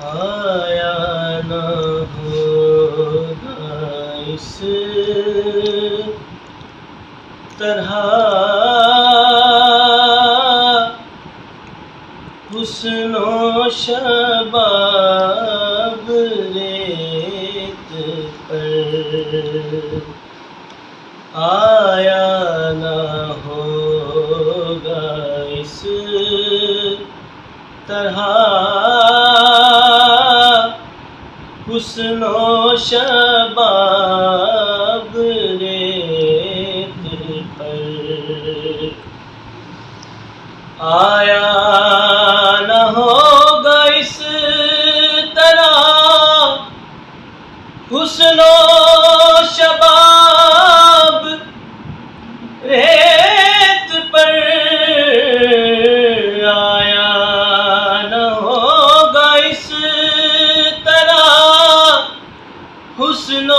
آیا نہ ہوگا اس طرح حسن و شباب ریت پر آیا نہ ہوگا اس طرح حسن و شباب ریت پر آیا نہ ہوگا اس طرح حسن و شباب ریت پر آیا نہ ہوگا اس طرح حسن و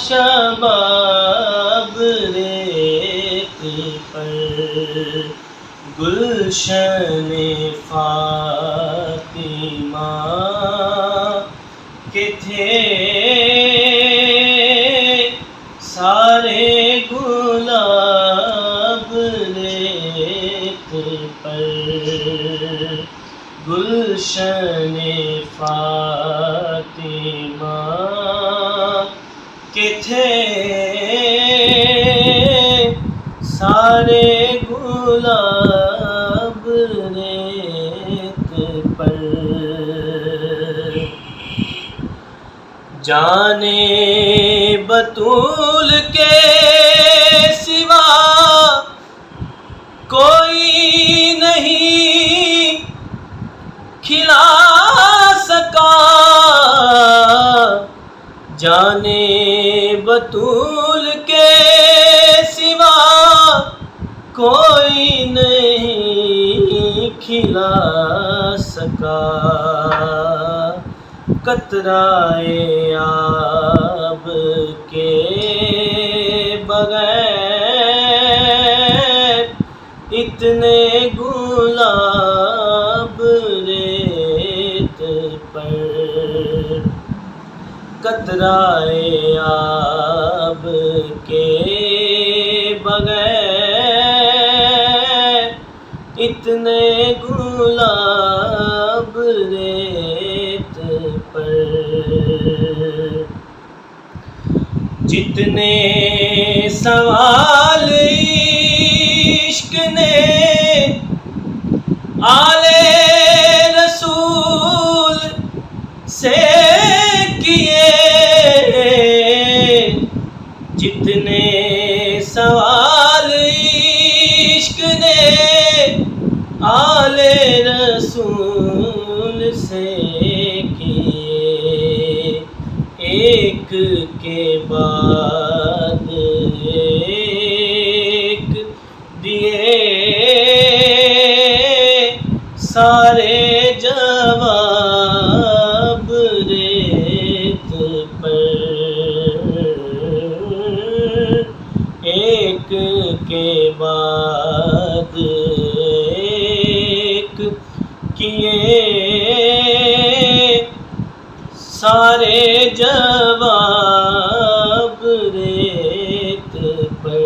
شباب ریت پر گلشن فاطمہ کے تھے سارے گلاب ریت پر گلشن فاطمہ کے تھے سارے گلاب ریت پر جانے بطول کے سوا کوئی نہیں کھلا سکا جانے بطول کے سوا کوئی نہیں کھلا سکا قطرۂ آب کے بغیر اتنے گلاب ریت پر قطرۂ آب کے بغیر اتنے گلاب ریت پر جتنے سوال عشق نے آل رسول سے کیے جتنے سوال عشق نے آل رسول سے کیے ایک کے بعد ایک دیے سارے جواب ریت پر ایک کے بعد ایک کیے سارے جواب ریت پر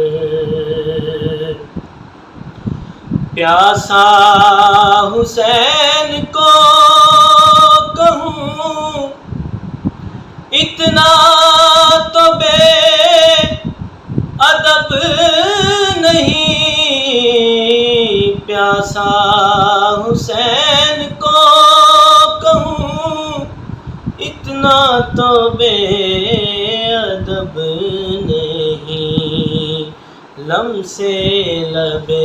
پیاسا حسین کو کہوں اتنا تو بے ادب نہیں پیاسا حسین کو کہوں اتنا تو بے ادب نہیں لمس لبے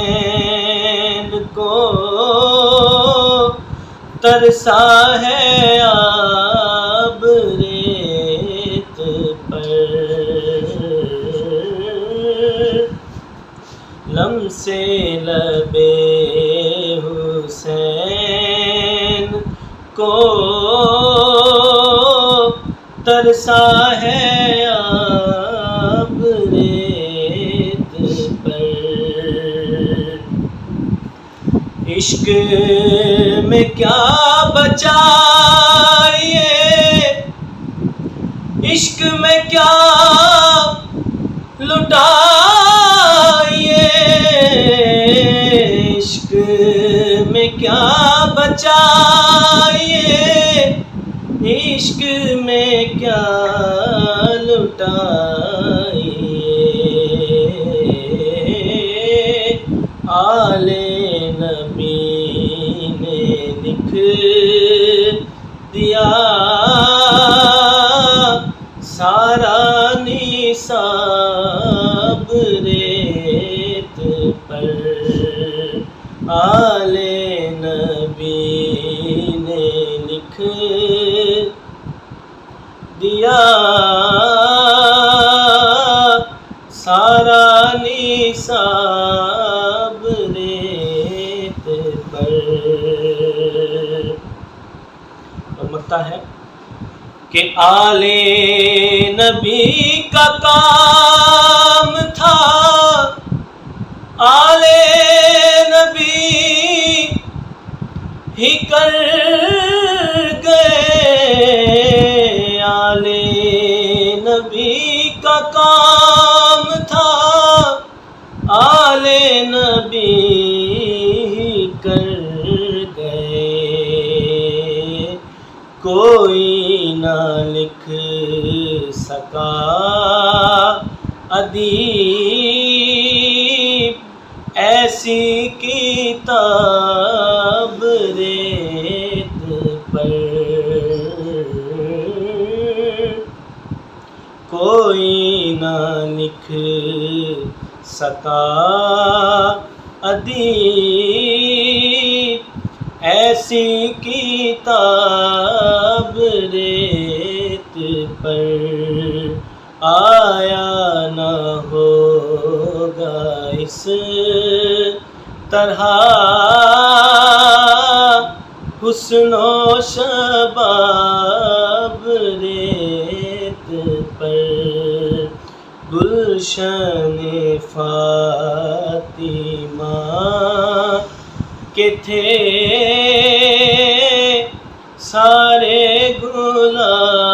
حسین کو ترسا ہے آب ریت پر لمس لبے حسین کو ترسا ہے آب ریت پر عشق میں کیا بچائیے، عشق میں کیا لٹائیے، عشق میں کیا بچائیے، عشق میں کیا لٹائیے، آل نبی نے لکھ دیا سارا نصاب ریت پر، آل نبی نے لکھ دیا سارا نصاب ریت پر۔ اور مکتا ہے کہ آل نبی کا کام تھا، آل نبی ہی کر گئے، آل نبی کا کام تھا، آل نبی ہی کر گئے، کوئی نہ لکھ سکا ادیب ایسی کتاب ریت پر، کوئی نہ لکھ سکا ادیب ایسی کتاب ریت پر، آیا نہ ہوگا اس طرح حسن و شباب ریت پر، گلشن فاطمہ کے تھے سارے گلاب